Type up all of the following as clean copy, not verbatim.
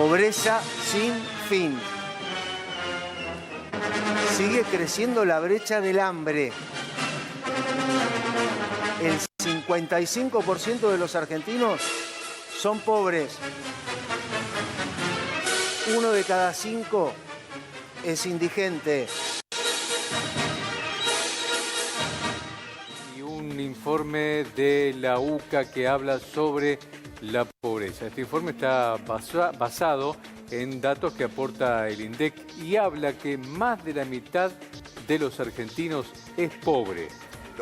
Pobreza sin fin. Sigue creciendo la brecha del hambre. El 55% de los argentinos son pobres. 1 de cada 5 es indigente. Y un informe de la UCA que habla sobre la pobreza. Este informe está basado en datos que aporta el INDEC y habla que más de la mitad de los argentinos es pobre.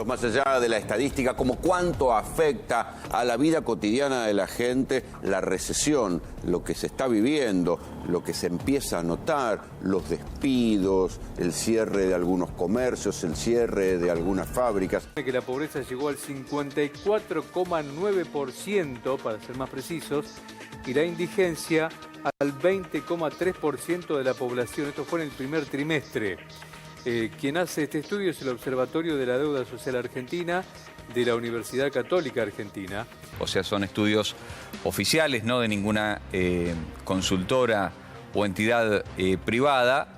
Más allá de la estadística, como cuánto afecta a la vida cotidiana de la gente la recesión, lo que se está viviendo, lo que se empieza a notar, los despidos, el cierre de algunos comercios, el cierre de algunas fábricas. Que la pobreza llegó al 54,9%, para ser más precisos, y la indigencia al 20,3% de la población. Esto fue en el primer trimestre. Quien hace este estudio es el Observatorio de la Deuda Social Argentina de la Universidad Católica Argentina. O sea, son estudios oficiales, no de ninguna consultora o entidad privada.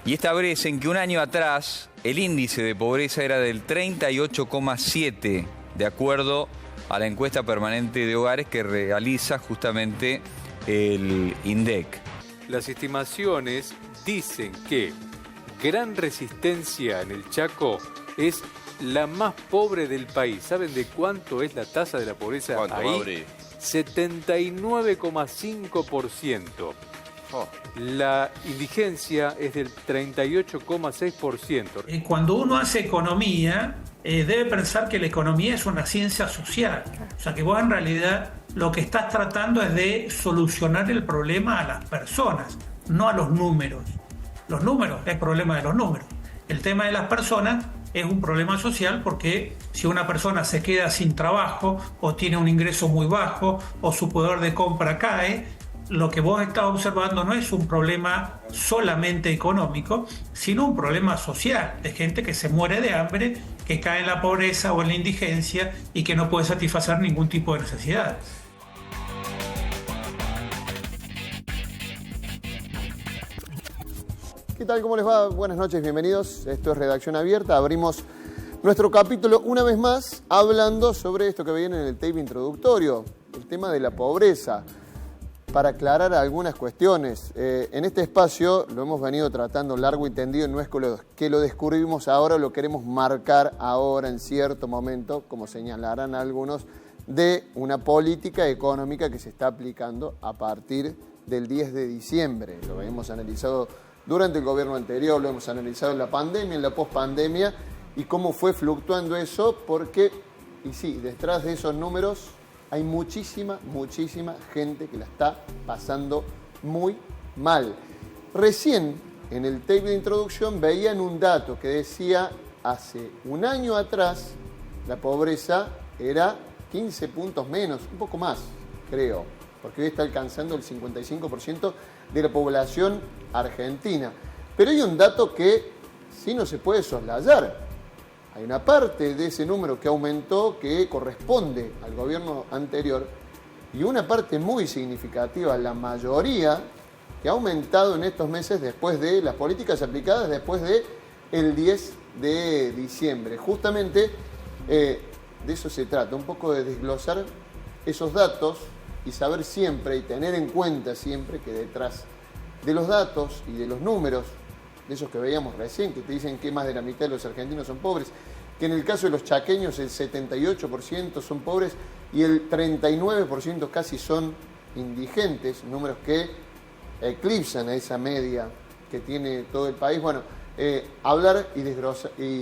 Y establecen que un año atrás el índice de pobreza era del 38,7, de acuerdo a la encuesta permanente de hogares que realiza justamente el INDEC. Las estimaciones dicen que Gran Resistencia en el Chaco es la más pobre del país. ¿Saben de cuánto es la tasa de la pobreza ahí? 79,5%. La indigencia es del 38,6%. Cuando uno hace economía, debe pensar que la economía es una ciencia social. O sea, que vos en realidad lo que estás tratando es de solucionar el problema a las personas, no a los números. Los números es problema de los números. El tema de las personas es un problema social porque si una persona se queda sin trabajo o tiene un ingreso muy bajo o su poder de compra cae, lo que vos estás observando no es un problema solamente económico, sino un problema social, de gente que se muere de hambre, que cae en la pobreza o en la indigencia y que no puede satisfacer ningún tipo de necesidades. ¿Qué tal? ¿Cómo les va? Buenas noches, bienvenidos. Esto es Redacción Abierta. Abrimos nuestro capítulo una vez más hablando sobre esto que viene en el tape introductorio, el tema de la pobreza, para aclarar algunas cuestiones. En este espacio lo hemos venido tratando largo y tendido, no es que lo descubrimos ahora, lo queremos marcar ahora en cierto momento, como señalarán algunos, de una política económica que se está aplicando a partir del 10 de diciembre. Lo hemos analizado durante el gobierno anterior, lo hemos analizado en la pandemia, en la pospandemia, y cómo fue fluctuando eso, porque, y sí, detrás de esos números hay muchísima gente que la está pasando muy mal. Recién, en el tape de introducción, veían un dato que decía, hace un año atrás, la pobreza era 15 puntos menos, un poco más, creo, porque hoy está alcanzando el 55% de la población argentina. Pero hay un dato que sí no se puede soslayar. Hay una parte de ese número que aumentó que corresponde al gobierno anterior y una parte muy significativa, la mayoría, que ha aumentado en estos meses después de las políticas aplicadas después del 10 de diciembre. Justamente de eso se trata, un poco de desglosar esos datos y saber siempre y tener en cuenta siempre que detrás de los datos y de los números, de esos que veíamos recién, que te dicen que más de la mitad de los argentinos son pobres, que en el caso de los chaqueños el 78% son pobres y el 39% casi son indigentes, números que eclipsan a esa media que tiene todo el país. Bueno, hablar y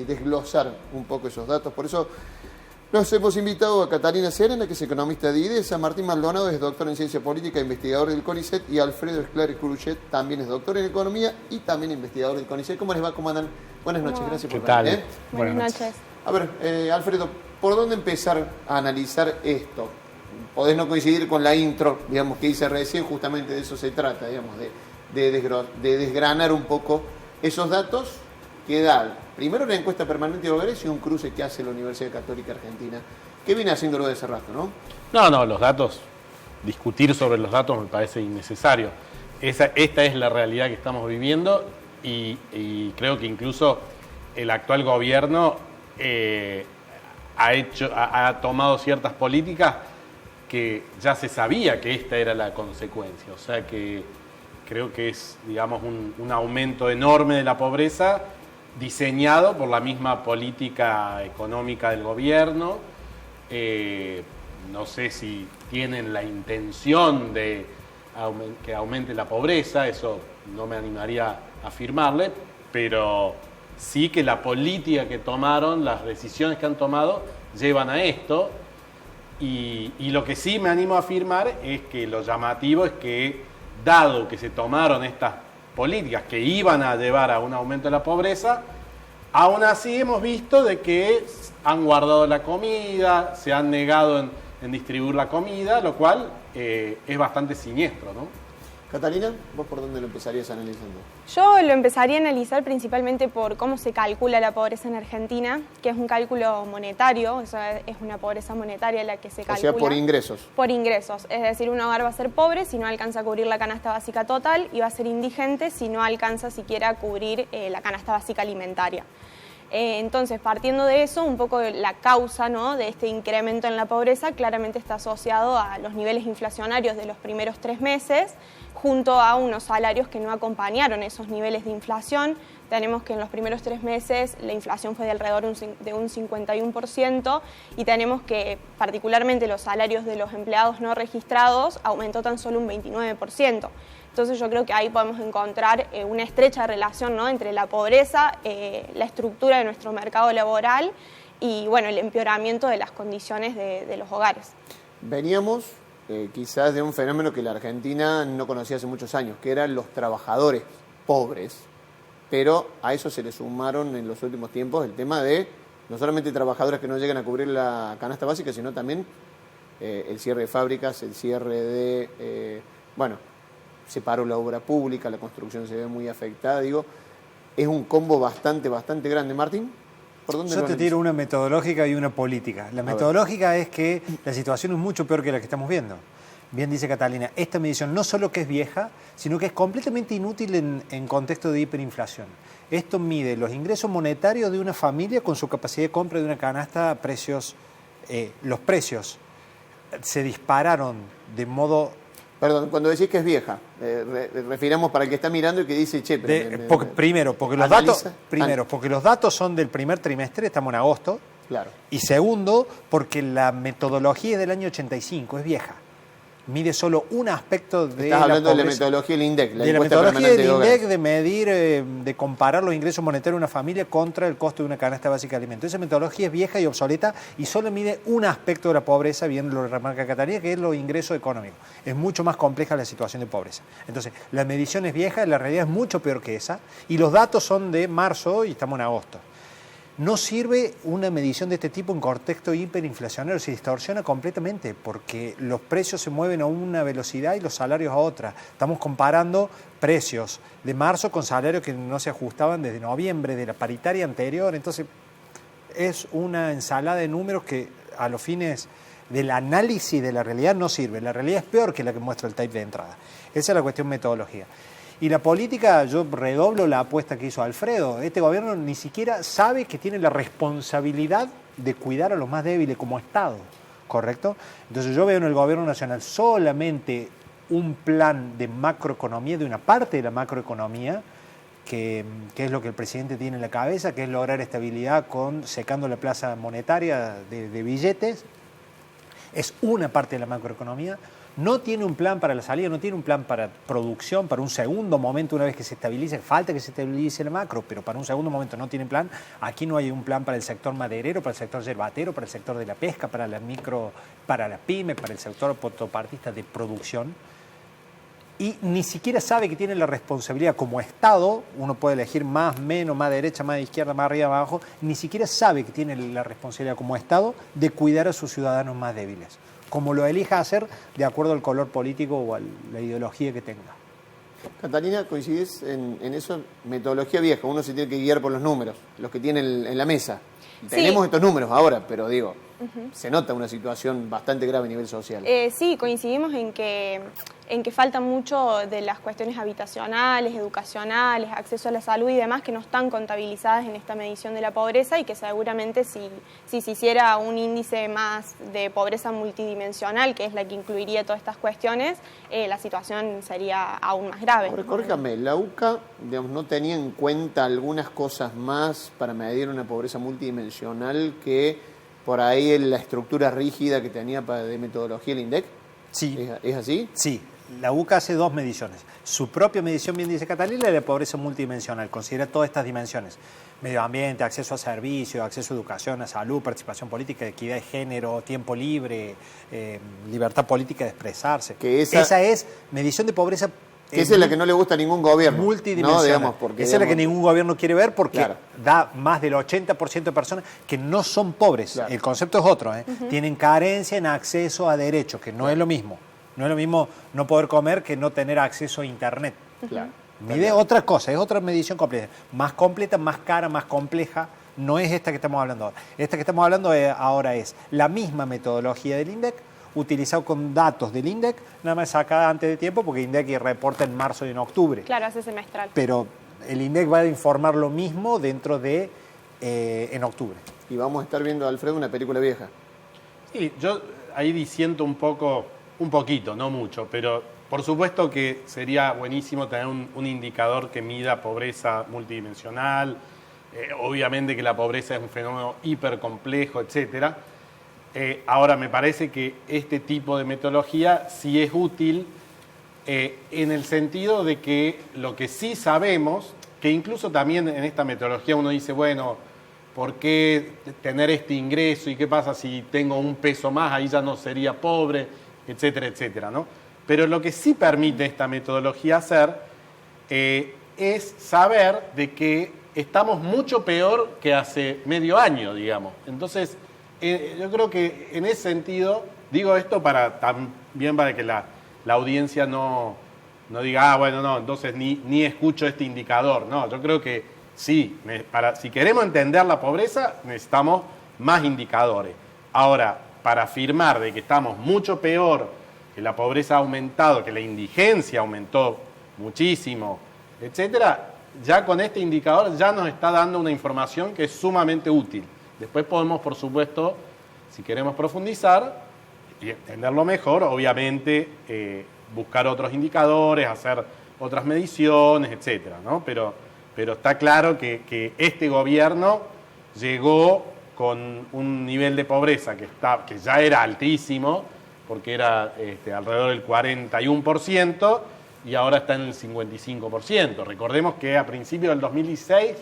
desglosar un poco esos datos. Por eso nos hemos invitado a Catalina Serena, que es economista de IDESA, Martín Maldonado es doctor en Ciencia Política, investigador del CONICET, y Alfredo Esclares Curuchet también es doctor en Economía y también investigador del CONICET. ¿Cómo les va? ¿Cómo andan? Buenas noches, gracias por venir. Buenas noches. A ver, Alfredo, ¿por dónde empezar a analizar esto? Podés no coincidir con la intro, digamos, que hice recién, justamente de eso se trata, digamos, de desgranar un poco esos datos que da primero la encuesta permanente de hogares y un cruce que hace la Universidad Católica Argentina, que viene haciéndolo de hace rato, ¿no? No, los datos discutir sobre los datos me parece innecesario. Esta es la realidad que estamos viviendo y creo que incluso el actual gobierno ha tomado ciertas políticas que ya se sabía que esta era la consecuencia. O sea que creo que es, digamos, un aumento enorme de la pobreza diseñado por la misma política económica del gobierno. No sé si tienen la intención de que aumente la pobreza, eso no me animaría a afirmarle, pero sí que la política que tomaron, las decisiones que han tomado, llevan a esto. Y lo que sí me animo a afirmar es que lo llamativo es que, dado que se tomaron estas políticas que iban a llevar a un aumento de la pobreza, aún así hemos visto de que han guardado la comida, se han negado en distribuir la comida, lo cual es bastante siniestro, ¿no? Catalina, ¿vos por dónde lo empezarías analizando? Yo lo empezaría a analizar principalmente por cómo se calcula la pobreza en Argentina, que es un cálculo monetario, o sea, es una pobreza monetaria la que se calcula. O sea, por ingresos. Por ingresos, es decir, un hogar va a ser pobre si no alcanza a cubrir la canasta básica total y va a ser indigente si no alcanza siquiera a cubrir la canasta básica alimentaria. Entonces, partiendo de eso, un poco la causa, ¿no?, de este incremento en la pobreza claramente está asociado a los niveles inflacionarios de los primeros 3 meses, junto a unos salarios que no acompañaron esos niveles de inflación. Tenemos que en los primeros 3 meses la inflación fue de alrededor de un 51% y tenemos que particularmente los salarios de los empleados no registrados aumentó tan solo un 29%. Entonces yo creo que ahí podemos encontrar una estrecha relación, ¿no?, entre la pobreza, la estructura de nuestro mercado laboral y bueno, el empeoramiento de las condiciones de los hogares. Veníamos quizás de un fenómeno que la Argentina no conocía hace muchos años, que eran los trabajadores pobres, pero a eso se le sumaron en los últimos tiempos el tema de no solamente trabajadores que no llegan a cubrir la canasta básica, sino también el cierre de fábricas, el cierre de, se paró la obra pública, la construcción se ve muy afectada. Digo, es un combo bastante grande. Martín, ¿por dónde Yo te tiro una metodológica y una política. La metodológica es que la situación es mucho peor que la que estamos viendo. Bien dice Catalina, esta medición no solo que es vieja, sino que es completamente inútil en contexto de hiperinflación. Esto mide los ingresos monetarios de una familia con su capacidad de compra de una canasta a precios. Los precios se dispararon de modo... Perdón, cuando decís que es vieja, refiramos para el que está mirando y que dice, che, pero... Primero, porque los datos son del primer trimestre, estamos en agosto. Claro. Y segundo, porque la metodología es del año 85, es vieja. Mide solo un aspecto de Estás hablando de la metodología del INDEC, de la metodología del INDEC de medir, de comparar los ingresos monetarios de una familia contra el costo de una canasta básica de alimentos. Esa metodología es vieja y obsoleta y solo mide un aspecto de la pobreza, bien lo remarca Catalina, que es los ingresos económicos. Es mucho más compleja la situación de pobreza. Entonces, la medición es vieja, la realidad es mucho peor que esa, y los datos son de marzo y estamos en agosto. No sirve una medición de este tipo en contexto hiperinflacionario, se distorsiona completamente porque los precios se mueven a una velocidad y los salarios a otra. Estamos comparando precios de marzo con salarios que no se ajustaban desde noviembre de la paritaria anterior, entonces es una ensalada de números que a los fines del análisis de la realidad no sirve. La realidad es peor que la que muestra el tape de entrada. Esa es la cuestión metodología. Y la política, yo redoblo la apuesta que hizo Alfredo. Este gobierno ni siquiera sabe que tiene la responsabilidad de cuidar a los más débiles como Estado, ¿correcto? Entonces yo veo en el gobierno nacional solamente un plan de macroeconomía, de una parte de la macroeconomía, que es lo que el presidente tiene en la cabeza, que es lograr estabilidad secando la plaza monetaria de billetes. Es una parte de la macroeconomía. No tiene un plan para la salida, no tiene un plan para producción, para un segundo momento una vez que se estabilice, falta que se estabilice el macro, pero para un segundo momento no tiene plan. Aquí no hay un plan para el sector maderero, para el sector yerbatero, para el sector de la pesca, para la pyme, para el sector autopartista de producción. Y ni siquiera sabe que tiene la responsabilidad como Estado, uno puede elegir más, menos, más derecha, más izquierda, más arriba, más abajo, ni siquiera sabe que tiene la responsabilidad como Estado de cuidar a sus ciudadanos más débiles, como lo elija hacer de acuerdo al color político o a la ideología que tenga. Catalina, ¿coincides en eso? Metodología vieja, uno se tiene que guiar por los números, los que tiene en la mesa. Tenemos estos números ahora, pero digo, se nota una situación bastante grave a nivel social. Sí, coincidimos en que falta mucho de las cuestiones habitacionales, educacionales, acceso a la salud y demás que no están contabilizadas en esta medición de la pobreza y que seguramente si se hiciera un índice más de pobreza multidimensional, que es la que incluiría todas estas cuestiones, la situación sería aún más grave. Ahora, corríjame, la UCA, digamos, no tenía en cuenta algunas cosas más para medir una pobreza multidimensional que por ahí la estructura rígida que tenía de metodología el INDEC. Sí. ¿Es así? Sí. La UCA hace dos mediciones. Su propia medición, bien dice Catalina, es la pobreza multidimensional. Considera todas estas dimensiones. Medio ambiente, acceso a servicios, acceso a educación, a salud, participación política, equidad de género, tiempo libre, libertad política de expresarse. Esa es medición de pobreza. Que esa es la que no le gusta a ningún gobierno. Multidimensional. ¿No? Digamos, porque, esa es la que ningún gobierno quiere ver porque claro, da más del 80% de personas que no son pobres. Claro. El concepto es otro. Tienen carencia en acceso a derechos, que no es lo mismo. No es lo mismo no poder comer que no tener acceso a Internet. Claro. Mide otra cosa, es otra medición más completa, más cara, más compleja. No es esta que estamos hablando ahora. Esta que estamos hablando ahora es la misma metodología del INDEC, utilizado con datos del INDEC, nada más sacada antes de tiempo, porque INDEC reporta en marzo y en octubre. Claro, hace semestral. Pero el INDEC va a informar lo mismo dentro de en octubre. Y vamos a estar viendo, Alfredo, una película vieja. Sí, yo ahí disiento un poquito, no mucho, pero por supuesto que sería buenísimo tener un indicador que mida pobreza multidimensional, obviamente que la pobreza es un fenómeno hipercomplejo, etcétera. Ahora, me parece que este tipo de metodología sí es útil en el sentido de que lo que sí sabemos, que incluso también en esta metodología uno dice, bueno, ¿por qué tener este ingreso? ¿Y qué pasa si tengo un peso más? Ahí ya no sería pobre, etcétera, etcétera, ¿no? Pero lo que sí permite esta metodología hacer es saber de que estamos mucho peor que hace medio año, digamos. Entonces, yo creo que en ese sentido, digo esto también para que la audiencia no diga, bueno, no, entonces ni escucho este indicador. No, yo creo que sí, si queremos entender la pobreza, necesitamos más indicadores. Ahora, para afirmar de que estamos mucho peor, que la pobreza ha aumentado, que la indigencia aumentó muchísimo, etcétera, ya con este indicador ya nos está dando una información que es sumamente útil. Después podemos, por supuesto, si queremos profundizar y entenderlo mejor, obviamente buscar otros indicadores, hacer otras mediciones, etcétera, ¿no? Pero está claro que este gobierno llegó con un nivel de pobreza que ya era altísimo, porque era alrededor del 41%, y ahora está en el 55%. Recordemos que a principios del 2016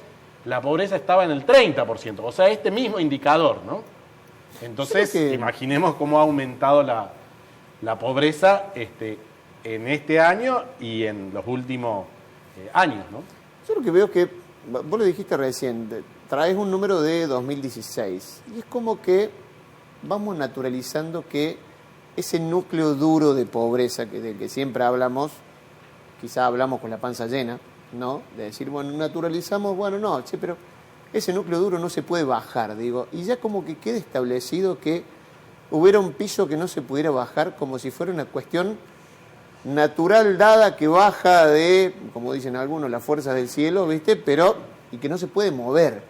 la pobreza estaba en el 30%, o sea, este mismo indicador, ¿no? Entonces, imaginemos cómo ha aumentado la pobreza en este año y en los últimos años, ¿no? Yo lo que veo es que, vos lo dijiste recién, traes un número de 2016, y es como que vamos naturalizando que ese núcleo duro de pobreza del que siempre hablamos, quizá hablamos con la panza llena, ¿no? De decir, bueno, naturalizamos, bueno, no, che, pero ese núcleo duro no se puede bajar, digo, y ya como que queda establecido que hubiera un piso que no se pudiera bajar como si fuera una cuestión natural dada que baja de, como dicen algunos, las fuerzas del cielo, ¿viste? Pero, y que no se puede mover.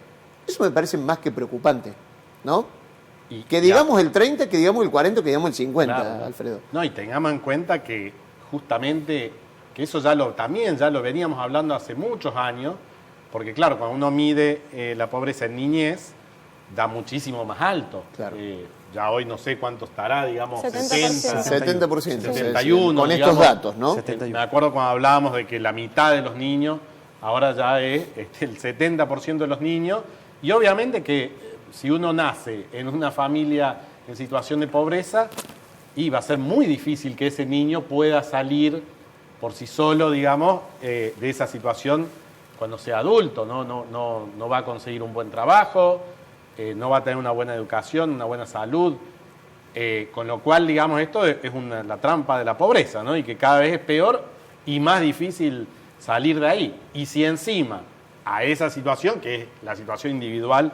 Eso me parece más que preocupante, ¿no? Y que digamos el 30, que digamos el 40, que digamos el 50, claro, Alfredo. No, y tengamos en cuenta que justamente, que eso también lo veníamos hablando hace muchos años, porque claro, cuando uno mide la pobreza en niñez, da muchísimo más alto. Claro. Ya hoy no sé cuánto estará, digamos, 70%. 70%. 71. Con digamos, estos datos, ¿no? 71. Me acuerdo cuando hablábamos de que la mitad de los niños, ahora ya es el 70% de los niños, y obviamente que si uno nace en una familia en situación de pobreza, y va a ser muy difícil que ese niño pueda salir por sí solo, digamos, de esa situación cuando sea adulto, no va a conseguir un buen trabajo, no va a tener una buena educación, una buena salud, con lo cual, digamos, esto es la trampa de la pobreza, ¿no? Y que cada vez es peor y más difícil salir de ahí. Y si encima a esa situación, que es la situación individual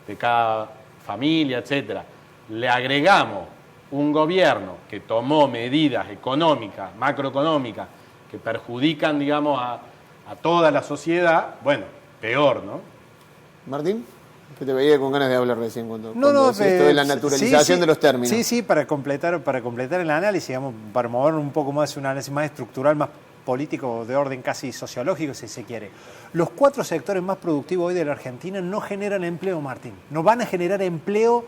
de cada familia, etcétera, le agregamos un gobierno que tomó medidas económicas, macroeconómicas, que perjudican, digamos, a toda la sociedad, bueno, peor, ¿no? Martín, que te veía con ganas de hablar recién cuando decís esto de la naturalización de los términos. Sí, para completar el análisis, digamos, para mover un poco más un análisis más estructural, más político, de orden casi sociológico, si se quiere. Los 4 sectores más productivos hoy de la Argentina no generan empleo, Martín. No van a generar empleo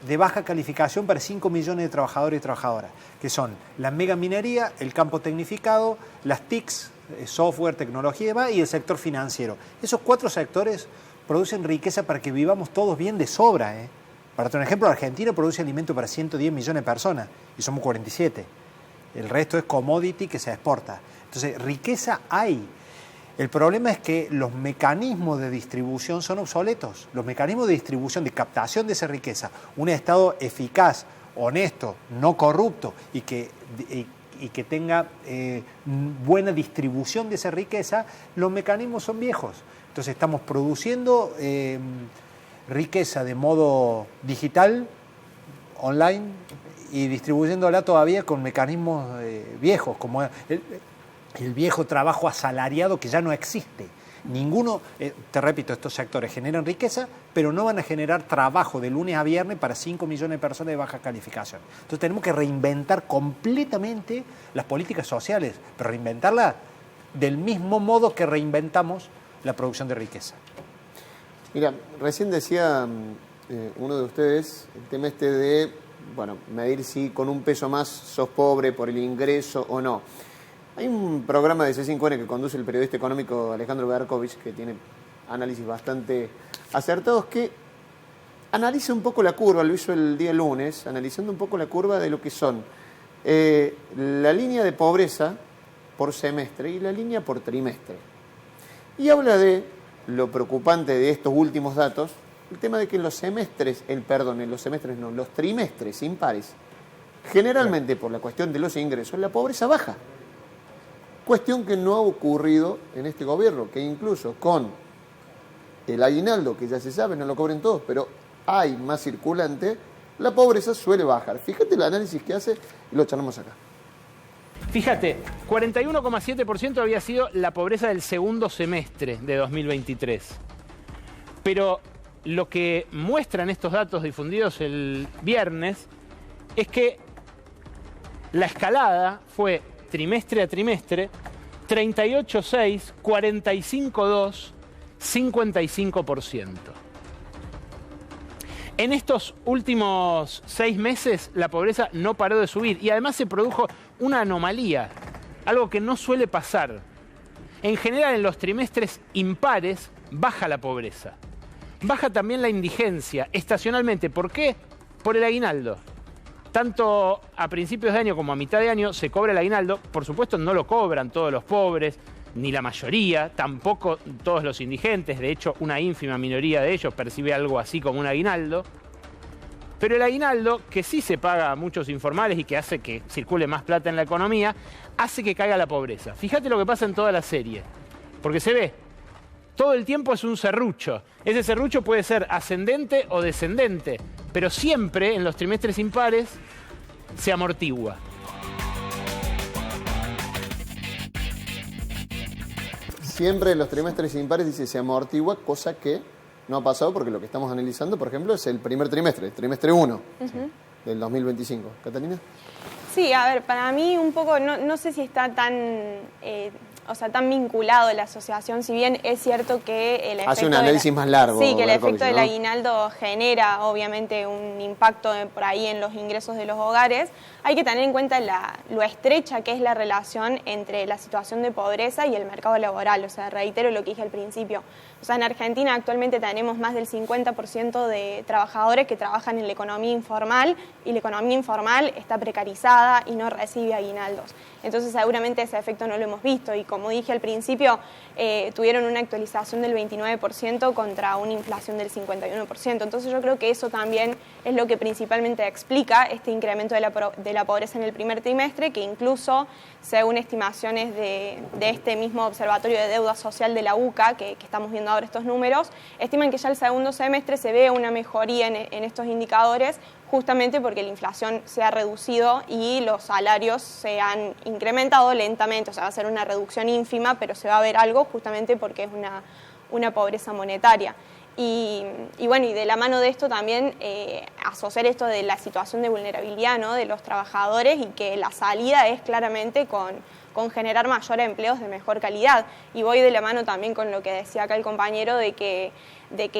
de baja calificación para 5 millones de trabajadores y trabajadoras, que son la megaminería, el campo tecnificado, las TICs, software, tecnología y demás, y el sector financiero. Esos 4 sectores producen riqueza para que vivamos todos bien de sobra. Para tener un ejemplo, Argentina produce alimento para 110 millones de personas y somos 47. El resto es commodity que se exporta. Entonces, riqueza hay. El problema es que los mecanismos de distribución son obsoletos. Los mecanismos de distribución, de captación de esa riqueza, un Estado eficaz, honesto, no corrupto y que tenga buena distribución de esa riqueza, los mecanismos son viejos. Entonces estamos produciendo riqueza de modo digital, online, y distribuyéndola todavía con mecanismos viejos, como el viejo trabajo asalariado que ya no existe. Ninguno, te repito, estos sectores generan riqueza, pero no van a generar trabajo de lunes a viernes para 5 millones de personas de baja calificación. Entonces tenemos que reinventar completamente las políticas sociales, pero reinventarlas del mismo modo que reinventamos la producción de riqueza. Mira, recién decía uno de ustedes el tema este de, medir si con un peso más sos pobre por el ingreso o no. Hay un programa de C5N que conduce el periodista económico Alejandro Berkovich, que tiene análisis bastante acertados, que analiza un poco la curva, lo hizo el día lunes, analizando un poco la curva de lo que son la línea de pobreza por semestre y la línea por trimestre. Y habla de lo preocupante de estos últimos datos, el tema de que los trimestres impares, generalmente por la cuestión de los ingresos, la pobreza baja. Cuestión que no ha ocurrido en este gobierno, que incluso con el aguinaldo, que ya se sabe, no lo cobren todos, pero hay más circulante, la pobreza suele bajar. Fíjate el análisis que hace y lo charlamos acá. Fíjate, 41,7% había sido la pobreza del segundo semestre de 2023. Pero lo que muestran estos datos difundidos el viernes es que la escalada fue trimestre a trimestre, 38,6, 45,2, 55%. En estos últimos 6 meses la pobreza no paró de subir y además se produjo una anomalía, algo que no suele pasar. En general en los trimestres impares baja la pobreza. Baja también la indigencia, estacionalmente. ¿Por qué? Por el aguinaldo. Tanto a principios de año como a mitad de año se cobra el aguinaldo. Por supuesto no lo cobran todos los pobres, ni la mayoría, tampoco todos los indigentes. De hecho, una ínfima minoría de ellos percibe algo así como un aguinaldo. Pero el aguinaldo, que sí se paga a muchos informales y que hace que circule más plata en la economía, hace que caiga la pobreza. Fíjate lo que pasa en toda la serie, porque se ve, todo el tiempo es un serrucho. Ese serrucho puede ser ascendente o descendente, pero siempre en los trimestres impares se amortigua. Siempre en los trimestres impares dice se amortigua, cosa que no ha pasado porque lo que estamos analizando, por ejemplo, es el primer trimestre, el trimestre 1 del 2025. ¿Catalina? Sí, a ver, para mí un poco, no sé si está tan vinculado a la asociación, si bien es cierto que el efecto... Hace un análisis más largo. Sí, que el efecto del aguinaldo genera obviamente un impacto por ahí en los ingresos de los hogares. Hay que tener en cuenta lo estrecha que es la relación entre la situación de pobreza y el mercado laboral. O sea, reitero lo que dije al principio. O sea, en Argentina actualmente tenemos más del 50% de trabajadores que trabajan en la economía informal y la economía informal está precarizada y no recibe aguinaldos. Entonces seguramente ese efecto no lo hemos visto y como dije al principio, tuvieron una actualización del 29% contra una inflación del 51%. Entonces yo creo que eso también es lo que principalmente explica este incremento de la pobreza en el primer trimestre, que incluso, según estimaciones de este mismo Observatorio de Deuda Social de la UCA, que estamos viendo ahora estos números, estiman que ya el segundo semestre se ve una mejoría en estos indicadores, justamente porque la inflación se ha reducido y los salarios se han incrementado lentamente. O sea, va a ser una reducción ínfima, pero se va a ver algo justamente porque es una pobreza monetaria. Y bueno, y de la mano de esto también asociar esto de la situación de vulnerabilidad, ¿no?, de los trabajadores, y que la salida es claramente con generar mayores empleos de mejor calidad. Y voy de la mano también con lo que decía acá el compañero de que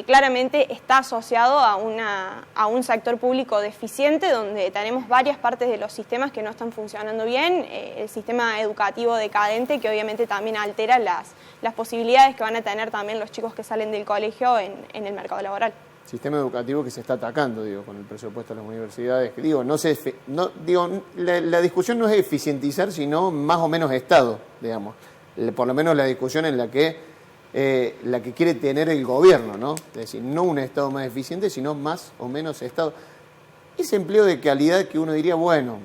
claramente está asociado a un sector público deficiente, donde tenemos varias partes de los sistemas que no están funcionando bien, el sistema educativo decadente, que obviamente también altera las posibilidades que van a tener también los chicos que salen del colegio en el mercado laboral. Sistema educativo que se está atacando, digo, con el presupuesto de las universidades. Digo, la discusión no es eficientizar, sino más o menos Estado, digamos. Por lo menos la discusión en la que quiere tener el gobierno, ¿no? Es decir, no un Estado más eficiente, sino más o menos Estado. Ese empleo de calidad que uno diría, bueno,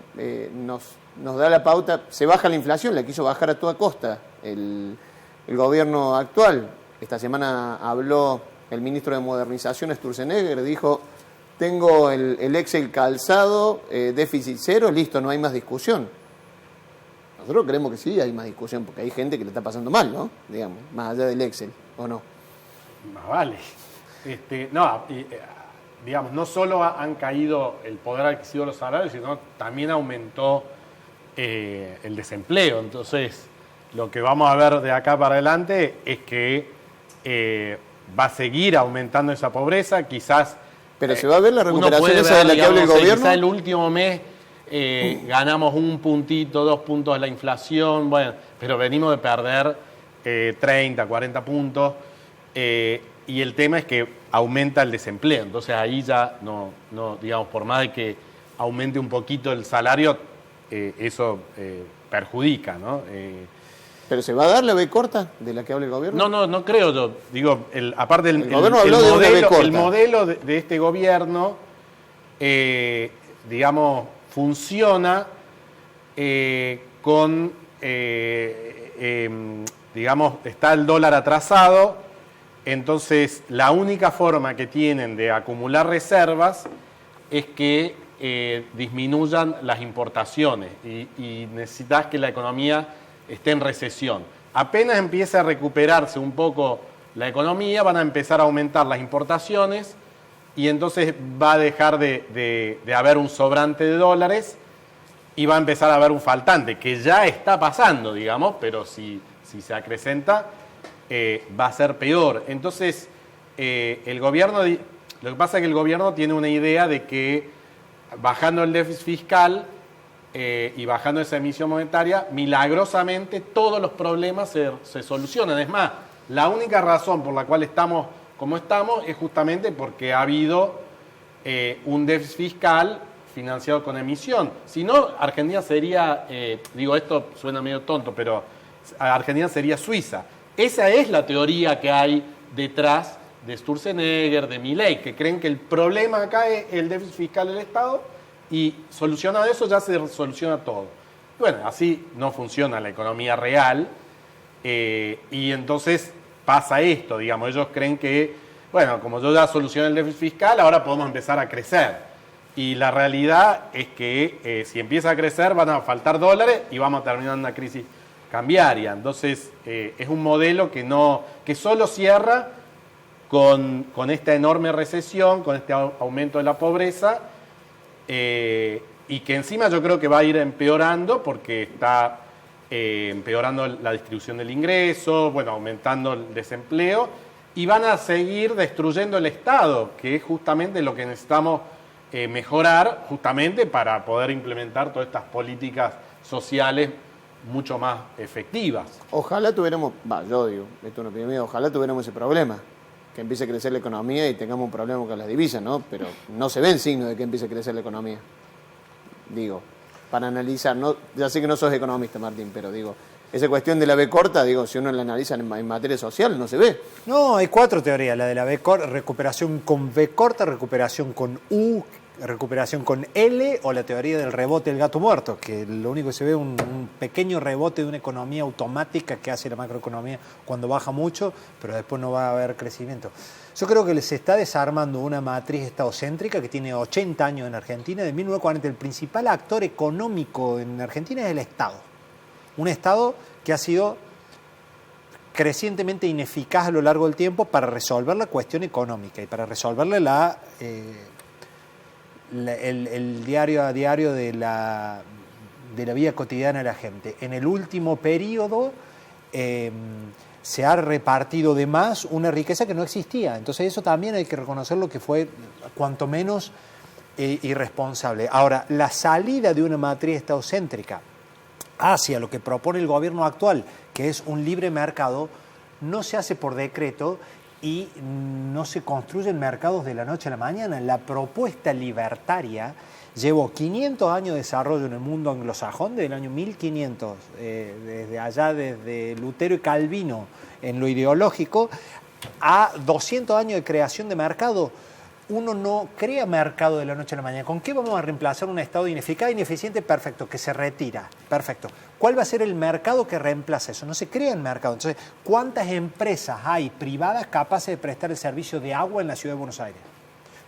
nos da la pauta, se baja la inflación, la quiso bajar a toda costa el gobierno actual. Esta semana habló el ministro de Modernización, Sturzenegger, dijo, tengo el Excel calzado, déficit cero, listo, no hay más discusión. Nosotros creemos que sí hay más discusión, porque hay gente que le está pasando mal, ¿no? Digamos, más allá del Excel, ¿o no? Más vale. Digamos, no solo han caído el poder adquisitivo de los salarios, sino también aumentó el desempleo. Entonces, lo que vamos a ver de acá para adelante es que va a seguir aumentando esa pobreza, quizás... Pero se va a ver la recuperación esa de la que habla el gobierno. Quizás el último mes ganamos 1 puntito, 2 puntos de la inflación, bueno, pero venimos de perder 30, 40 puntos, y el tema es que aumenta el desempleo. Entonces ahí ya no digamos, por más de que aumente un poquito el salario, eso perjudica, ¿no? ¿Pero se va a dar la B corta de la que habla el gobierno? No creo yo. Digo, aparte el gobierno habló de una B corta. El modelo de este gobierno, digamos, funciona digamos, está el dólar atrasado, entonces la única forma que tienen de acumular reservas es que disminuyan las importaciones y necesitas que la economía esté en recesión. Apenas empiece a recuperarse un poco la economía, van a empezar a aumentar las importaciones y entonces va a dejar de haber un sobrante de dólares y va a empezar a haber un faltante, que ya está pasando, digamos, pero si se acrecenta, va a ser peor. Entonces, el gobierno, lo que pasa es que el gobierno tiene una idea de que bajando el déficit fiscal y bajando esa emisión monetaria, milagrosamente todos los problemas se solucionan. Es más, la única razón por la cual estamos como estamos es justamente porque ha habido un déficit fiscal financiado con emisión. Si no, Argentina sería, digo, esto suena medio tonto, pero Argentina sería Suiza. Esa es la teoría que hay detrás de Sturzenegger, de Milei, que creen que el problema acá es el déficit fiscal del Estado y solucionado eso ya se soluciona todo. Bueno, así no funciona la economía real y entonces pasa esto, digamos, ellos creen que, bueno, como yo ya solucioné el déficit fiscal, ahora podemos empezar a crecer. Y la realidad es que si empieza a crecer van a faltar dólares y vamos a terminar en una crisis cambiaria. Entonces es un modelo que solo cierra con esta enorme recesión, con este aumento de la pobreza, y que encima yo creo que va a ir empeorando porque está empeorando la distribución del ingreso, bueno, aumentando el desempleo, y van a seguir destruyendo el Estado, que es justamente lo que necesitamos mejorar, justamente para poder implementar todas estas políticas sociales mucho más efectivas. Ojalá tuviéramos, yo digo, esto es una opinión mía, ojalá tuviéramos ese problema, que empiece a crecer la economía y tengamos un problema con las divisas, ¿no? Pero no se ven signos de que empiece a crecer la economía. Digo, para analizar, ya sé que no sos economista, Martín, pero digo, esa cuestión de la B corta, digo, si uno la analiza en materia social, no se ve. No, hay 4 teorías. La de la B corta, recuperación con B corta, recuperación con U, recuperación con L, o la teoría del rebote del gato muerto, que lo único que se ve es un pequeño rebote de una economía automática que hace la macroeconomía cuando baja mucho, pero después no va a haber crecimiento. Yo creo que se está desarmando una matriz estadocéntrica que tiene 80 años en Argentina, de 1940. El principal actor económico en Argentina es el Estado. Un Estado que ha sido crecientemente ineficaz a lo largo del tiempo para resolver la cuestión económica y para resolverle el diario a diario de la vida cotidiana de la gente. En el último periodo se ha repartido de más una riqueza que no existía. Entonces eso también hay que reconocerlo, que fue cuanto menos irresponsable. Ahora, la salida de una matriz estadocéntrica hacia lo que propone el gobierno actual, que es un libre mercado, no se hace por decreto y no se construyen mercados de la noche a la mañana. La propuesta libertaria llevó 500 años de desarrollo en el mundo anglosajón, desde el año 1500, desde allá, desde Lutero y Calvino, en lo ideológico, a 200 años de creación de mercado. Uno no crea mercado de la noche a la mañana. ¿Con qué vamos a reemplazar un Estado ineficaz, ineficiente? Perfecto, que se retira. Perfecto. ¿Cuál va a ser el mercado que reemplaza eso? No se crea el mercado. Entonces, ¿cuántas empresas hay privadas capaces de prestar el servicio de agua en la ciudad de Buenos Aires?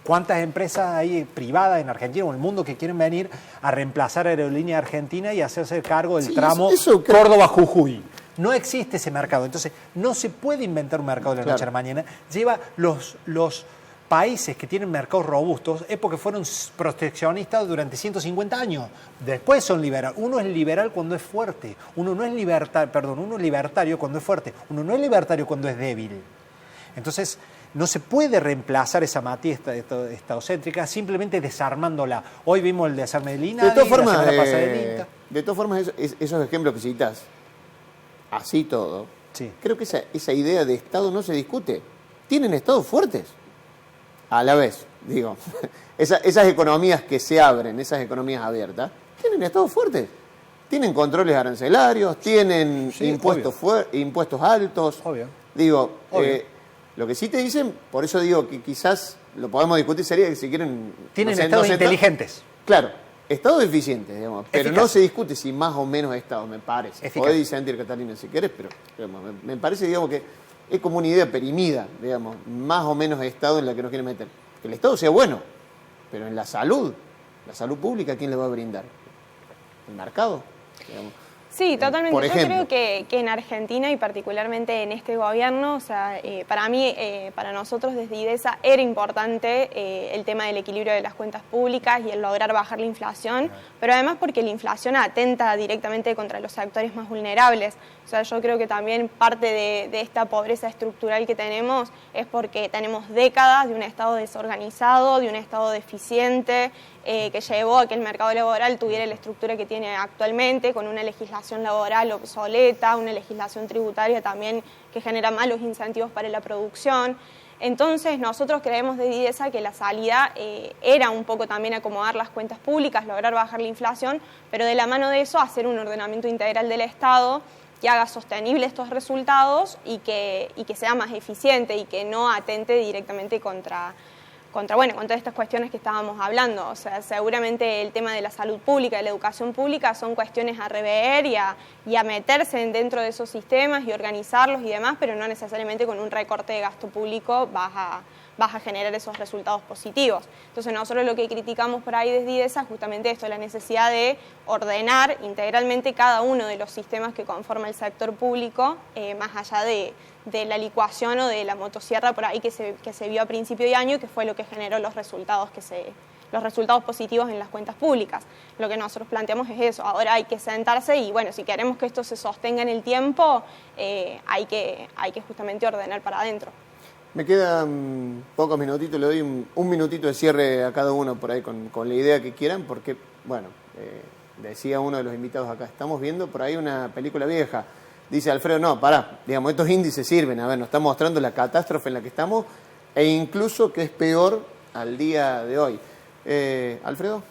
¿Cuántas empresas hay privadas en Argentina o en el mundo que quieren venir a reemplazar a Aerolínea Argentina y hacerse cargo del tramo Córdoba-Jujuy? No existe ese mercado. Entonces, no se puede inventar un mercado de la noche a la mañana. Lleva los países que tienen mercados robustos es porque fueron proteccionistas durante 150 años. Después son liberales. Uno es liberal cuando es fuerte. Uno es libertario cuando es fuerte. Uno no es libertario cuando es débil. Entonces, no se puede reemplazar esa matriz estadocéntrica simplemente desarmándola. Hoy vimos el desarme del INADI, de todas formas, de todas formas, esos ejemplos que citas, así todo, sí. Creo que esa idea de Estado no se discute. Tienen Estados fuertes. A la vez, digo, esas economías que se abren, esas economías abiertas, tienen Estados fuertes. Tienen controles arancelarios, tienen impuestos altos. Obvio. Digo, lo que sí te dicen, por eso digo que quizás lo podemos discutir, sería que si quieren... Tienen estados inteligentes. Claro, estados eficientes, digamos, pero no se discute si más o menos estados, me parece. Podés disentir, Catalina, si querés, pero digamos, me parece, digamos, que es como una idea perimida, digamos, más o menos Estado en la que nos quieren meter. Que el Estado sea bueno, pero en la salud pública, ¿quién le va a brindar? ¿El mercado? Digamos. Sí, totalmente. Yo creo que en Argentina y particularmente en este gobierno, o sea, para mí, para nosotros desde IDESA era importante el tema del equilibrio de las cuentas públicas y el lograr bajar la inflación, pero además porque la inflación atenta directamente contra los sectores más vulnerables. O sea, yo creo que también parte de esta pobreza estructural que tenemos es porque tenemos décadas de un Estado desorganizado, de un Estado deficiente, que llevó a que el mercado laboral tuviera la estructura que tiene actualmente, con una legislación laboral obsoleta, una legislación tributaria también que genera malos incentivos para la producción. Entonces nosotros creemos de IDESA que la salida era un poco también acomodar las cuentas públicas, lograr bajar la inflación, pero de la mano de eso hacer un ordenamiento integral del Estado que haga sostenible estos resultados y que sea más eficiente y que no atente directamente contra estas cuestiones que estábamos hablando. O sea, seguramente el tema de la salud pública, de la educación pública son cuestiones a rever y a meterse dentro de esos sistemas y organizarlos y demás, pero no necesariamente con un recorte de gasto público vas a generar esos resultados positivos. Entonces nosotros lo que criticamos por ahí desde IDESA es justamente esto, la necesidad de ordenar integralmente cada uno de los sistemas que conforma el sector público, más allá de la licuación o de la motosierra por ahí que se vio a principio de año, que fue lo que generó los resultados positivos en las cuentas públicas. Lo que nosotros planteamos es eso, ahora hay que sentarse y bueno, si queremos que esto se sostenga en el tiempo, hay que justamente ordenar para adentro. Me quedan pocos minutitos, le doy un minutito de cierre a cada uno por ahí con la idea que quieran, porque, bueno, decía uno de los invitados acá, estamos viendo por ahí una película vieja. Dice Alfredo, no, pará, digamos, estos índices sirven, a ver, nos está mostrando la catástrofe en la que estamos e incluso que es peor al día de hoy. ¿Alfredo?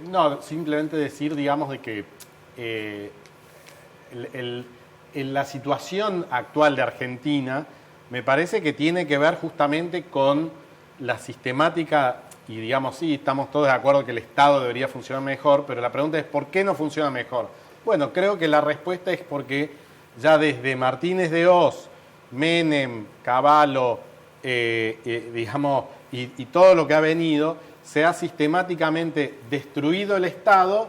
No, simplemente decir, digamos, de que la situación actual de Argentina me parece que tiene que ver justamente con la sistemática, y digamos, sí, estamos todos de acuerdo que el Estado debería funcionar mejor, pero la pregunta es ¿por qué no funciona mejor? Bueno, creo que la respuesta es porque ya desde Martínez de Hoz, Menem, Cavallo, digamos, y todo lo que ha venido, se ha sistemáticamente destruido el Estado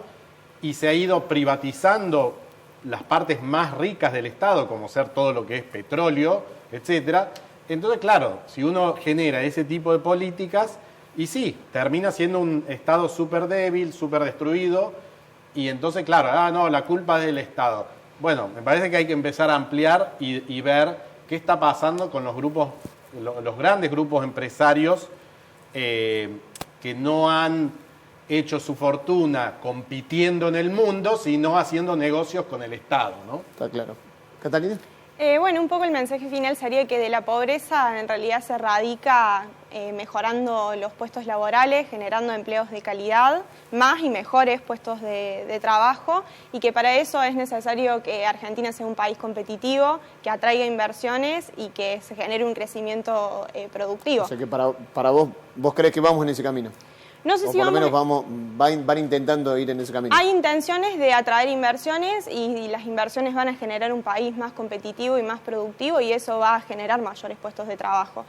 y se ha ido privatizando las partes más ricas del Estado, como ser todo lo que es petróleo, etcétera. Entonces, claro, si uno genera ese tipo de políticas, y sí, termina siendo un Estado súper débil, súper destruido, y entonces, claro, no, la culpa es del Estado. Bueno, me parece que hay que empezar a ampliar y ver qué está pasando con los grupos, los grandes grupos empresarios que no han hecho su fortuna compitiendo en el mundo, sino haciendo negocios con el Estado, ¿no? Está claro. ¿Catalina? Bueno, un poco el mensaje final sería que de la pobreza en realidad se radica mejorando los puestos laborales, generando empleos de calidad, más y mejores puestos de trabajo, y que para eso es necesario que Argentina sea un país competitivo, que atraiga inversiones y que se genere un crecimiento productivo. O sea que para vos crees que vamos en ese camino. No sé o si por lo vamos... menos van intentando ir en ese camino. Hay intenciones de atraer inversiones y las inversiones van a generar un país más competitivo y más productivo, y eso va a generar mayores puestos de trabajo.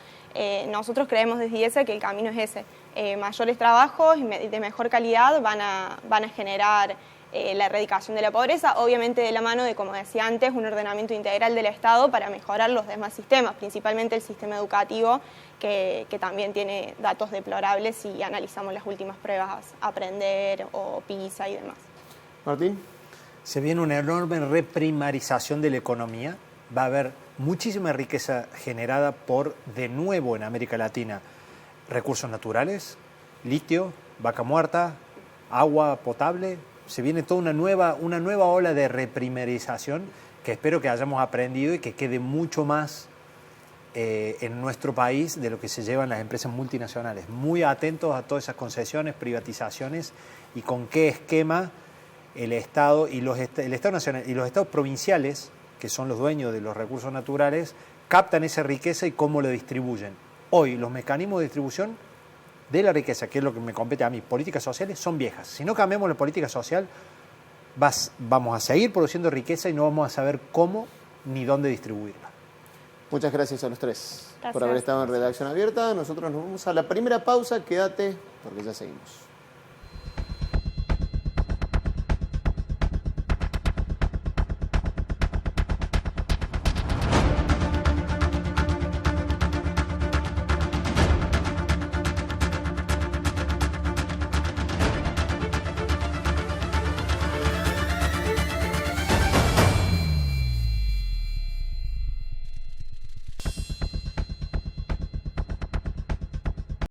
Nosotros creemos desde IESE que el camino es ese. Mayores trabajos de mejor calidad van a generar la erradicación de la pobreza, obviamente de la mano de, como decía antes, un ordenamiento integral del Estado para mejorar los demás sistemas, principalmente el sistema educativo, que también tiene datos deplorables si analizamos las últimas pruebas Aprender o PISA y demás. Martín. Se viene una enorme reprimarización de la economía. Va a haber muchísima riqueza generada por, de nuevo en América Latina, recursos naturales, litio, vaca muerta, agua potable. Se viene toda una nueva ola de reprimarización que espero que hayamos aprendido y que quede mucho más en nuestro país de lo que se llevan las empresas multinacionales. Muy atentos a todas esas concesiones, privatizaciones y con qué esquema el Estado y el Estado nacional y los estados provinciales, que son los dueños de los recursos naturales, captan esa riqueza y cómo la distribuyen. Hoy los mecanismos de distribución de la riqueza, que es lo que me compete a mí, políticas sociales, son viejas. Si no cambiamos la política social, vamos a seguir produciendo riqueza y no vamos a saber cómo ni dónde distribuirla. Muchas gracias a los tres Gracias. por haber estado en Redacción Abierta. Nosotros nos vamos a la primera pausa. Quédate porque ya seguimos.